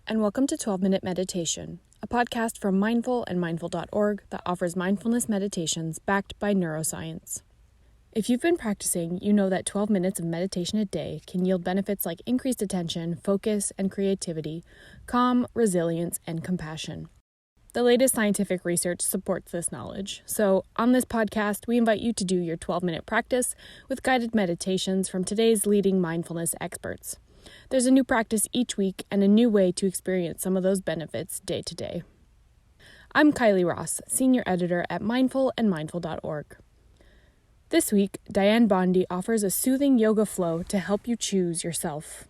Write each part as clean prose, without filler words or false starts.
and welcome to 12-Minute Meditation, a podcast from Mindful and mindful.org that offers mindfulness meditations backed by neuroscience. If you've been practicing, you know that 12 minutes of meditation a day can yield benefits like increased attention, focus, and creativity, calm, resilience, and compassion. The latest scientific research supports this knowledge, so on this podcast, we invite you to do your 12-minute practice with guided meditations from today's leading mindfulness experts. There's a new practice each week and a new way to experience some of those benefits day to day. I'm Kylie Ross, Senior Editor at Mindful and mindful.org. This week, Dianne Bondy offers a soothing yoga flow to help you choose yourself.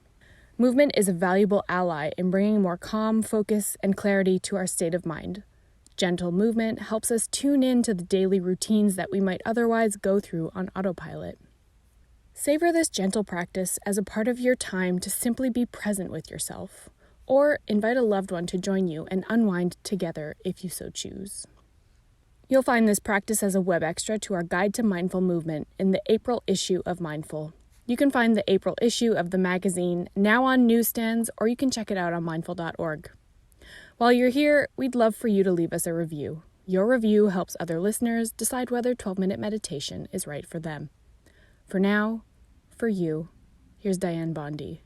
Movement is a valuable ally in bringing more calm, focus, and clarity to our state of mind. Gentle movement helps us tune in to the daily routines that we might otherwise go through on autopilot. Savor this gentle practice as a part of your time to simply be present with yourself, or invite a loved one to join you and unwind together if you so choose. You'll find this practice as a web extra to our Guide to Mindful Movement in the April issue of Mindful. You can find the April issue of the magazine now on newsstands, or you can check it out on mindful.org. While you're here, we'd love for you to leave us a review. Your review helps other listeners decide whether 12-minute meditation is right for them. For now, for you, here's Dianne Bondy.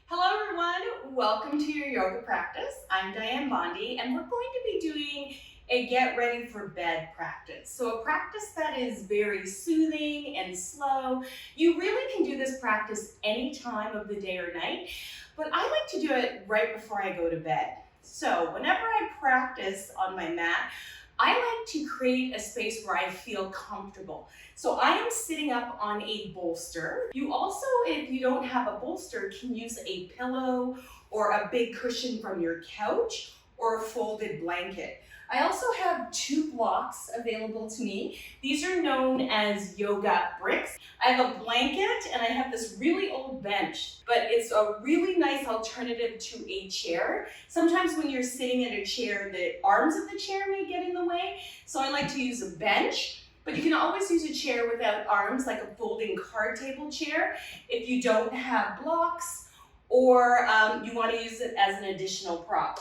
Hello everyone, welcome to your yoga practice. I'm Dianne Bondy and we're going to be doing a get ready for bed practice. So a practice that is very soothing and slow. You really can do this practice any time of the day or night, but I like to do it right before I go to bed. So whenever I practice on my mat, I like to create a space where I feel comfortable. So I am sitting up on a bolster. You also, if you don't have a bolster, can use a pillow or a big cushion from your couch or a folded blanket. I also have 2 blocks available to me. These are known as yoga bricks. I have a blanket and I have this really old bench, but it's a really nice alternative to a chair. Sometimes when you're sitting in a chair, the arms of the chair may get in the way. So I like to use a bench, but you can always use a chair without arms, like a folding card table chair, if you don't have blocks or you want to use it as an additional prop.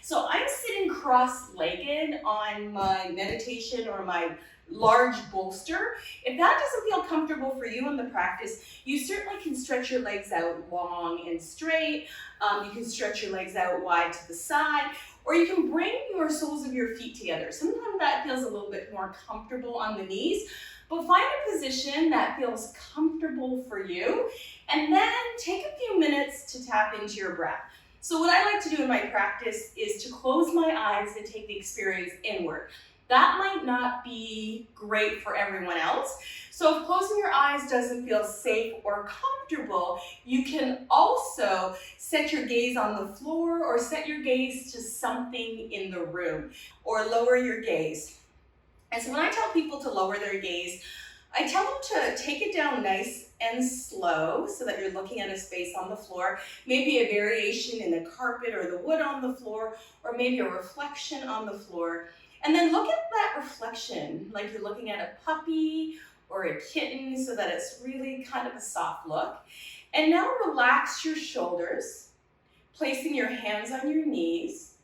So I'm sitting cross-legged on my meditation or my large bolster. If that doesn't feel comfortable for you in the practice, you certainly can stretch your legs out long and straight. You can stretch your legs out wide to the side, or you can bring your soles of your feet together. Sometimes that feels a little bit more comfortable on the knees, but find a position that feels comfortable for you, and then take a few minutes to tap into your breath. So what I like to do in my practice is to close my eyes and take the experience inward. That might not be great for everyone else. So if closing your eyes doesn't feel safe or comfortable, you can also set your gaze on the floor or set your gaze to something in the room or lower your gaze. And so when I tell people to lower their gaze, I tell them to take it down nice and slow so that you're looking at a space on the floor, maybe a variation in the carpet or the wood on the floor, or maybe a reflection on the floor. And then look at that reflection like you're looking at a puppy or a kitten so that it's really kind of a soft look. And now relax your shoulders, placing your hands on your knees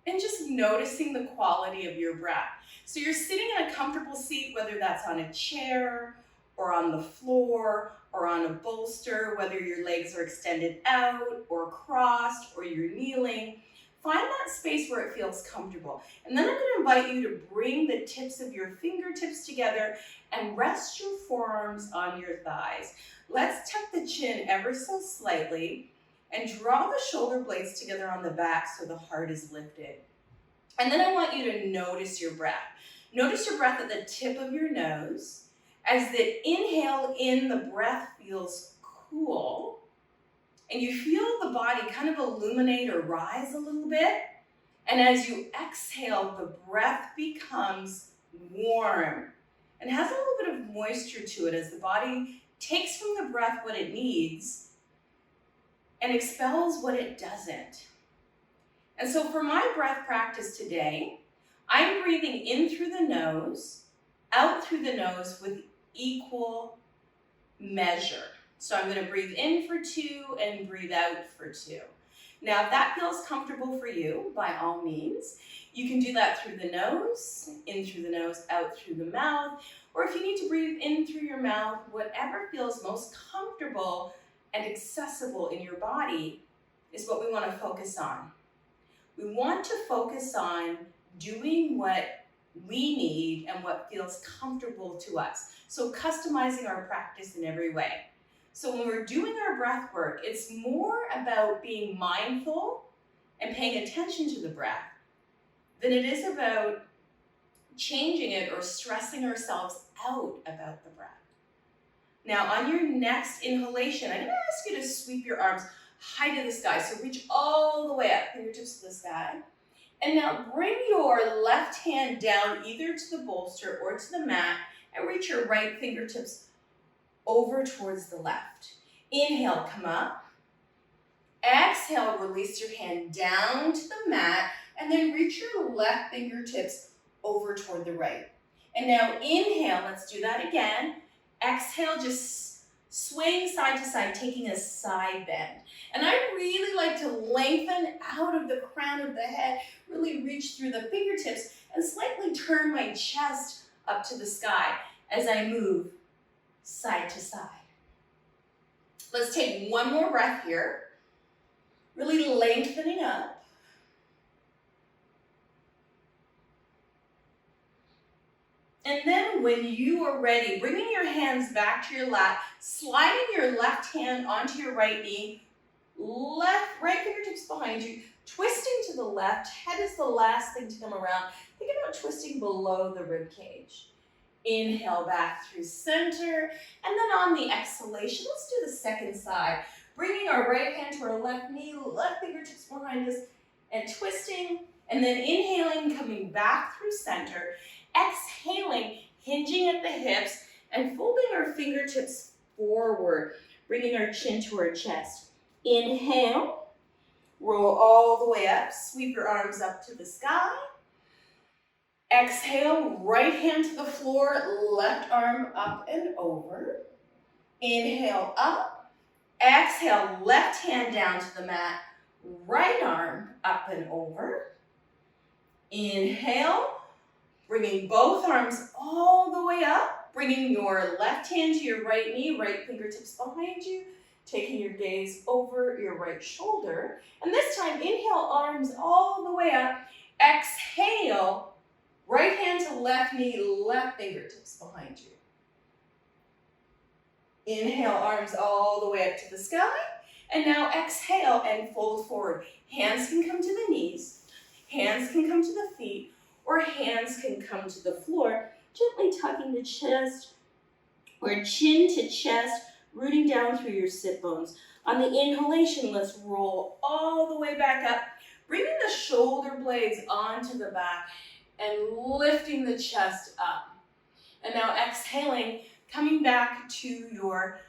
and just noticing the quality of your breath. So you're sitting in a comfortable seat, whether that's on a chair or on the floor or on a bolster, whether your legs are extended out or crossed or you're kneeling. Find that space where it feels comfortable. And then I'm going to invite you to bring the tips of your fingertips together and rest your forearms on your thighs. Let's tuck the chin ever so slightly and draw the shoulder blades together on the back so the heart is lifted. And then I want you to notice your breath. Notice your breath at the tip of your nose. As the inhale in, the breath feels cool. And you feel the body kind of illuminate or rise a little bit. And as you exhale, the breath becomes warm and has a little bit of moisture to it as the body takes from the breath what it needs and expels what it doesn't. And so for my breath practice today, I'm breathing in through the nose, out through the nose with equal measure. So I'm going to breathe in for 2 and breathe out for 2. Now, if that feels comfortable for you, by all means, you can do that through the nose, in through the nose, out through the mouth, or if you need to breathe in through your mouth, whatever feels most comfortable and accessible in your body is what we want to focus on. We want to focus on doing what we need and what feels comfortable to us. So customizing our practice in every way. So when we're doing our breath work, it's more about being mindful and paying attention to the breath than it is about changing it or stressing ourselves out about the breath. Now on your next inhalation, I'm going to ask you to sweep your arms high to the sky. So reach all the way up, fingertips to the sky. And now bring your left hand down either to the bolster or to the mat and reach your right fingertips over towards the left. Inhale, come up. Exhale, release your hand down to the mat and then reach your left fingertips over toward the right. And now inhale, let's do that again. Exhale, just swaying side to side, taking a side bend. And I really like to lengthen out of the crown of the head, really reach through the fingertips and slightly turn my chest up to the sky as I move side to side. Let's take one more breath here, really lengthening up. And then when you are ready, bringing your hands back to your lap, sliding your left hand onto your right knee, right fingertips behind you, twisting to the left, head is the last thing to come around. Think about twisting below the rib cage. Inhale back through center, and then on the exhalation, let's do the second side. Bringing our right hand to our left knee, left fingertips behind us, and twisting, and then inhaling, coming back through center. Exhaling, hinging at the hips, and folding our fingertips forward, bringing our chin to our chest. Inhale, roll all the way up, sweep your arms up to the sky. Exhale, right hand to the floor, left arm up and over. Inhale, up. Exhale, left hand down to the mat, right arm up and over. Inhale, bringing both arms all the way up, bringing your left hand to your right knee, right fingertips behind you, taking your gaze over your right shoulder. And this time, inhale, arms all the way up. Exhale, right hand to left knee, left fingertips behind you. Inhale, arms all the way up to the sky. And now exhale and fold forward. Hands can come to the knees, hands can come to the feet, or hands can come to the floor, gently tucking the chest or chin to chest, rooting down through your sit bones. On the inhalation, let's roll all the way back up, bringing the shoulder blades onto the back and lifting the chest up. And now exhaling, coming back to your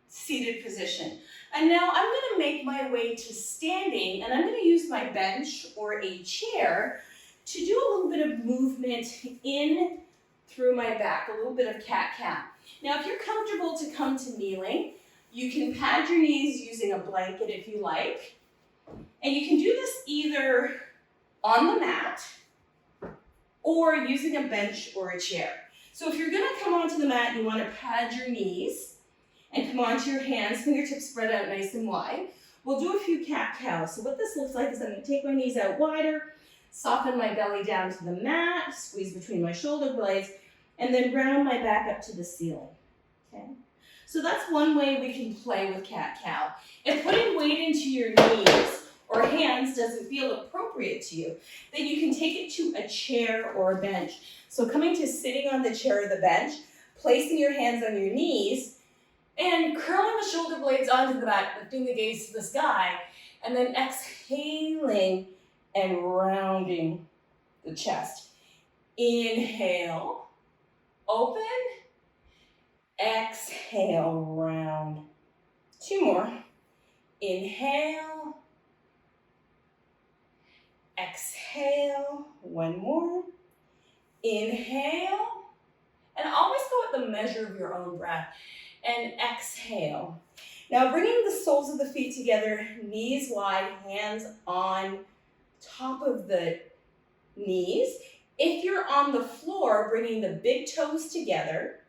seated position. And now I'm going to make my way to standing, and I'm going to use my bench or a chair to do a little bit of movement in through my back, a little bit of cat-cow. Now, if you're comfortable to come to kneeling, you can pad your knees using a blanket if you like. And you can do this either on the mat or using a bench or a chair. So if you're going to come onto the mat, you want to pad your knees and come onto your hands, fingertips spread out nice and wide. We'll do a few cat-cows. So what this looks like is I'm going to take my knees out wider, soften my belly down to the mat, squeeze between my shoulder blades, and then round my back up to the ceiling. Okay? So that's one way we can play with cat-cow. If putting weight into your knees or hands doesn't feel appropriate to you, then you can take it to a chair or a bench. So coming to sitting on the chair or the bench, placing your hands on your knees, and curling the shoulder blades onto the back, lifting the gaze to the sky, and then exhaling and rounding the chest. Inhale, open. Exhale, round. 2 more. Inhale. Exhale, one more. Inhale, and always go at the measure of your own breath. And exhale. Now bringing the soles of the feet together, knees wide, hands on top of the knees. If you're on the floor, bringing the big toes together,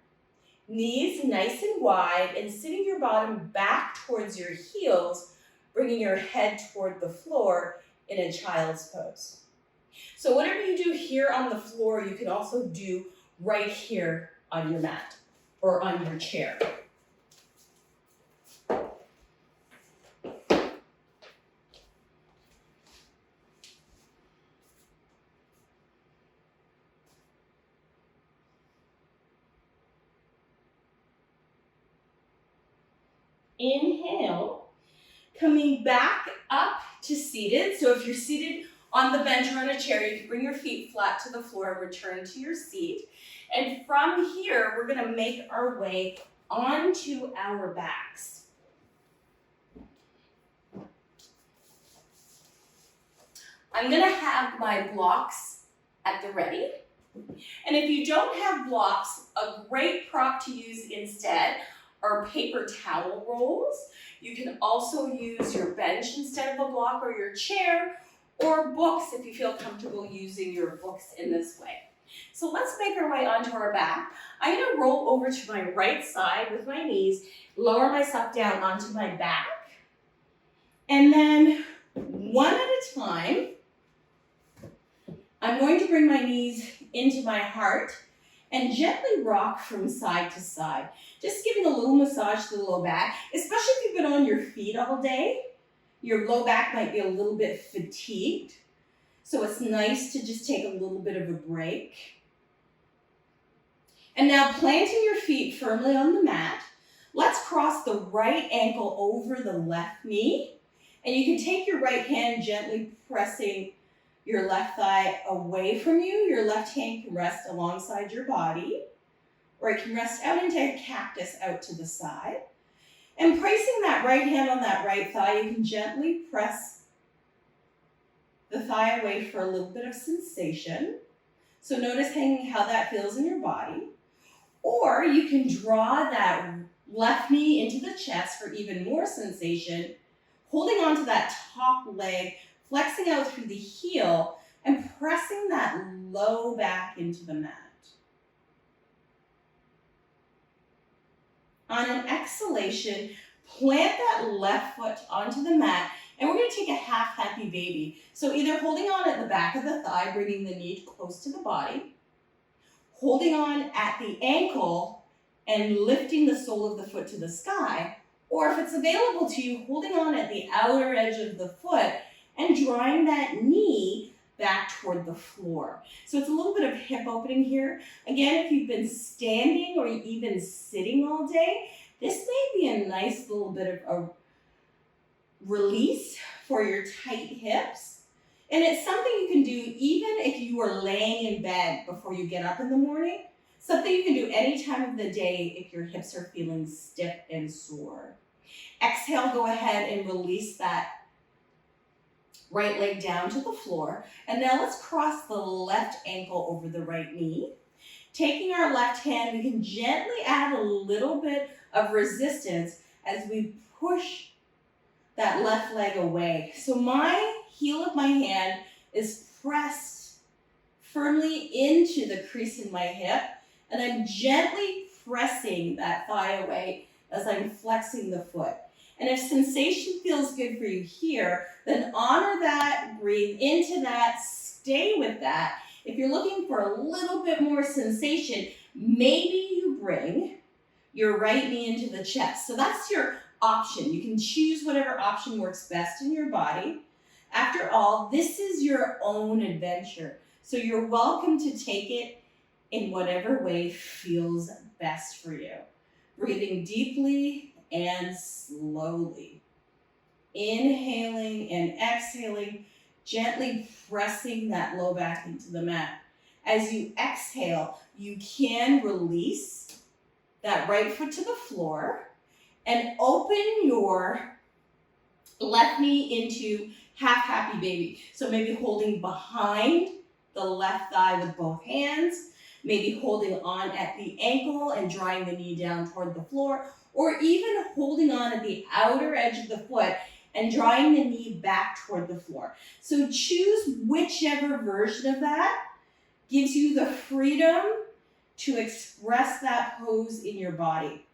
knees nice and wide, and sitting your bottom back towards your heels, bringing your head toward the floor in a child's pose. So whatever you do here on the floor, you can also do right here on your mat or on your chair. Inhale, coming back up to seated. So if you're seated on the bench or on a chair, you can bring your feet flat to the floor and return to your seat. And from here, we're gonna make our way onto our backs. I'm gonna have my blocks at the ready. And if you don't have blocks, a great prop to use instead are paper towel rolls. You can also use your bench instead of a block, or your chair, or books if you feel comfortable using your books in this way. So let's make our way onto our back. I'm gonna roll over to my right side with my knees, lower myself down onto my back, and then one at a time, I'm going to bring my knees into my heart and gently rock from side to side. Just giving a little massage to the low back, especially if you've been on your feet all day. Your low back might be a little bit fatigued, so it's nice to just take a little bit of a break. And now planting your feet firmly on the mat, let's cross the right ankle over the left knee, and you can take your right hand gently pressing your left thigh away from you. Your left hand can rest alongside your body, or it can rest out into a cactus out to the side. And placing that right hand on that right thigh, you can gently press the thigh away for a little bit of sensation. So notice how that feels in your body. Or you can draw that left knee into the chest for even more sensation, holding onto that top leg, flexing out through the heel, and pressing that low back into the mat. On an exhalation, plant that left foot onto the mat, and we're going to take a half happy baby. So either holding on at the back of the thigh, bringing the knee close to the body, holding on at the ankle and lifting the sole of the foot to the sky, or if it's available to you, holding on at the outer edge of the foot and drawing that knee back toward the floor. So it's a little bit of hip opening here. Again, if you've been standing or even sitting all day, this may be a nice little bit of a release for your tight hips. And it's something you can do even if you are laying in bed before you get up in the morning. Something you can do any time of the day if your hips are feeling stiff and sore. Exhale, go ahead and release that right leg down to the floor. And now let's cross the left ankle over the right knee. Taking our left hand, we can gently add a little bit of resistance as we push that left leg away. So my heel of my hand is pressed firmly into the crease in my hip, and I'm gently pressing that thigh away as I'm flexing the foot. And if sensation feels good for you here, then honor that, breathe into that, stay with that. If you're looking for a little bit more sensation, maybe you bring your right knee into the chest. So that's your option. You can choose whatever option works best in your body. After all, this is your own adventure. So you're welcome to take it in whatever way feels best for you. Breathing deeply and slowly. Inhaling and exhaling, gently pressing that low back into the mat. As you exhale, you can release that right foot to the floor and open your left knee into half happy baby. So maybe holding behind the left thigh with both hands, maybe holding on at the ankle and drawing the knee down toward the floor, or even holding on at the outer edge of the foot and drawing the knee back toward the floor. So choose whichever version of that gives you the freedom to express that pose in your body.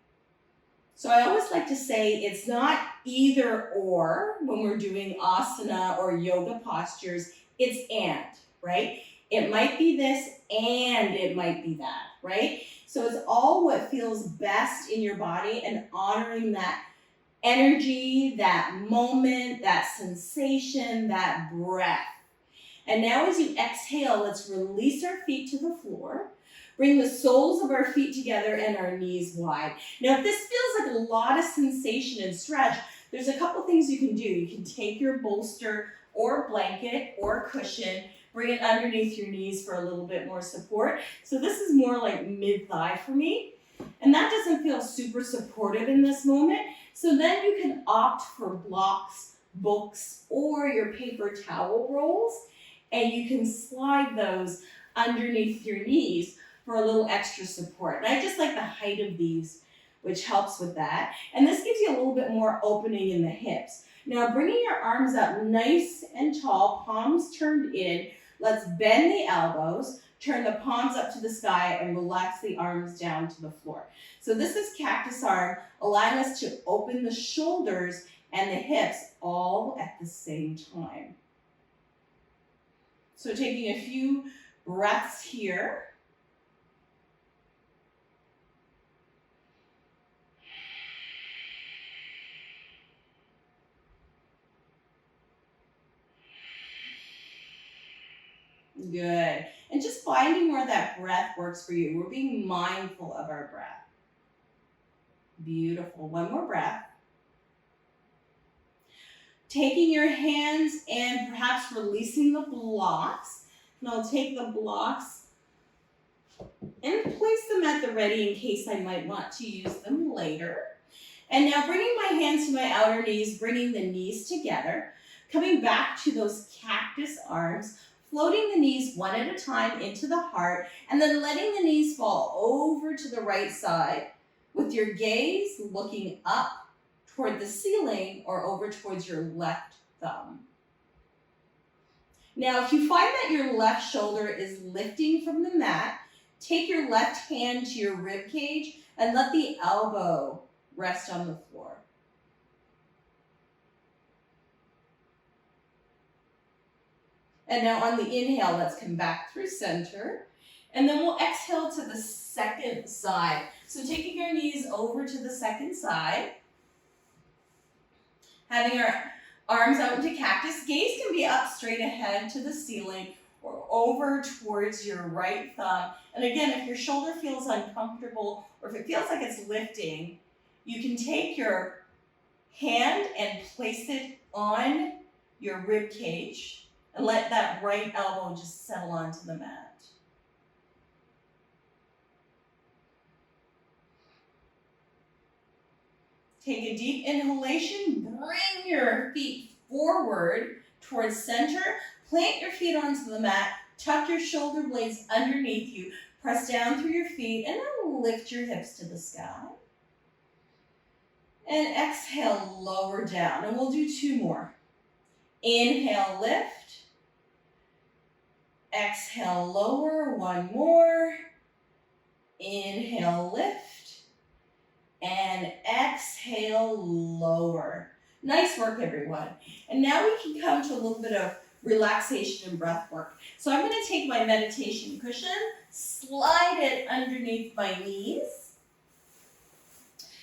So I always like to say it's not either or when we're doing asana or yoga postures, it's and, right? It might be this and it might be that, right? So it's all what feels best in your body and honoring that energy, that moment, that sensation, that breath. And now as you exhale, let's release our feet to the floor. Bring the soles of our feet together and our knees wide. Now, if this feels like a lot of sensation and stretch, there's a couple things you can do. You can take your bolster or blanket or cushion, bring it underneath your knees for a little bit more support. So this is more like mid-thigh for me. And that doesn't feel super supportive in this moment. So then you can opt for blocks, books, or your paper towel rolls. And you can slide those underneath your knees for a little extra support. And I just like the height of these, which helps with that. And this gives you a little bit more opening in the hips. Now bringing your arms up nice and tall, palms turned in. Let's bend the elbows, turn the palms up to the sky, and relax the arms down to the floor. So this is cactus arm, allowing us to open the shoulders and the hips all at the same time. So taking a few breaths here. Good. And just finding where that breath works for you. We're being mindful of our breath. Beautiful. One more breath. Taking your hands and perhaps releasing the blocks. And I'll take the blocks and place them at the ready in case I might want to use them later. And now bringing my hands to my outer knees, bringing the knees together, coming back to those cactus arms, floating the knees one at a time into the heart, and then letting the knees fall over to the right side with your gaze looking up toward the ceiling or over towards your left thumb. Now, if you find that your left shoulder is lifting from the mat, take your left hand to your rib cage and let the elbow rest on the floor. And now on the inhale, let's come back through center. And then we'll exhale to the second side. So taking our knees over to the second side. Having our arms out into cactus. Gaze can be up straight ahead to the ceiling or over towards your right thumb. And again, if your shoulder feels uncomfortable or if it feels like it's lifting, you can take your hand and place it on your rib cage and let that right elbow just settle onto the mat. Take a deep inhalation, bring your feet forward towards center, plant your feet onto the mat, tuck your shoulder blades underneath you, press down through your feet, and then lift your hips to the sky. And exhale, lower down, and we'll do two more. Inhale, lift. Exhale, lower, one more. Inhale, lift. And exhale, lower. Nice work, everyone. And now we can come to a little bit of relaxation and breath work. So I'm going to take my meditation cushion, slide it underneath my knees.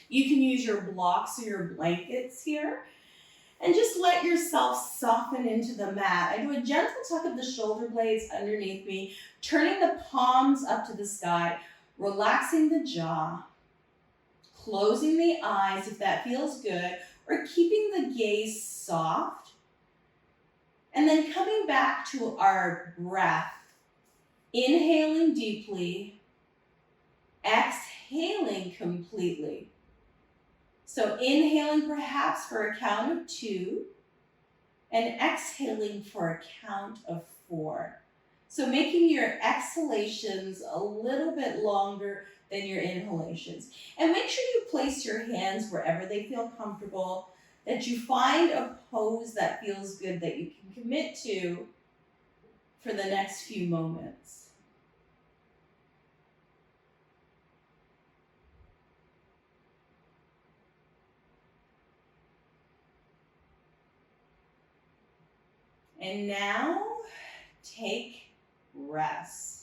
You can use your blocks or your blankets here. And just let yourself soften into the mat. I do a gentle tuck of the shoulder blades underneath me, turning the palms up to the sky, relaxing the jaw, closing the eyes if that feels good, or keeping the gaze soft. And then coming back to our breath, inhaling deeply, exhaling completely. So inhaling perhaps for a count of 2, and exhaling for a count of 4. So making your exhalations a little bit longer than your inhalations. And make sure you place your hands wherever they feel comfortable, that you find a pose that feels good, that you can commit to for the next few moments. And now take rest.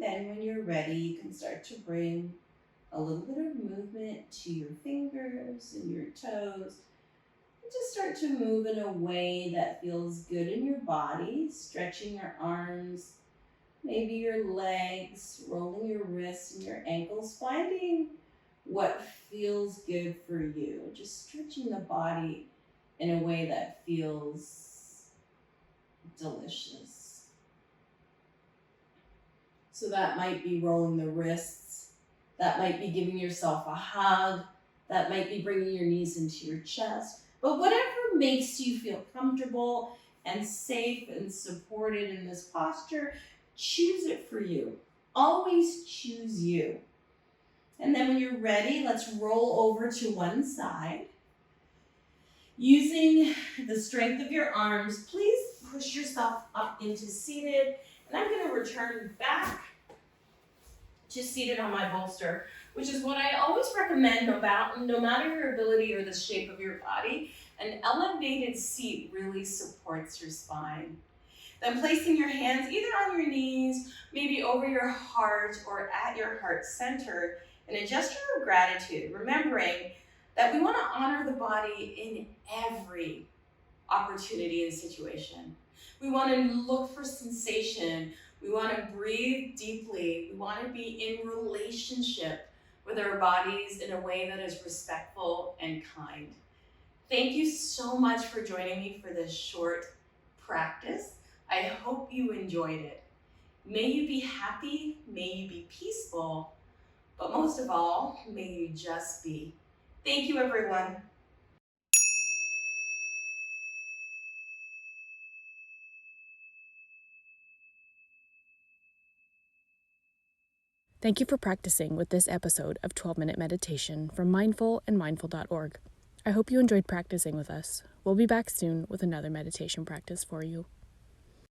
Then when you're ready, you can start to bring a little bit of movement to your fingers and your toes. And just start to move in a way that feels good in your body, stretching your arms, maybe your legs, rolling your wrists and your ankles, finding what feels good for you. Just stretching the body in a way that feels delicious. So that might be rolling the wrists, that might be giving yourself a hug, that might be bringing your knees into your chest. But whatever makes you feel comfortable and safe and supported in this posture, choose it for you. Always choose you. And then when you're ready, let's roll over to one side. Using the strength of your arms, please push yourself up into seated. And I'm going to return back to seated on my bolster, which is what I always recommend no matter your ability or the shape of your body. An elevated seat really supports your spine. Then placing your hands either on your knees, maybe over your heart or at your heart center in a gesture of gratitude, remembering that we want to honor the body in every opportunity and situation. We want to look for sensation. We want to breathe deeply. We want to be in relationship with our bodies in a way that is respectful and kind. Thank you so much for joining me for this short practice. I hope you enjoyed it. May you be happy, may you be peaceful, but most of all, may you just be. Thank you, everyone. Thank you for practicing with this episode of 12-Minute Meditation from mindful and mindful.org. I hope you enjoyed practicing with us. We'll be back soon with another meditation practice for you.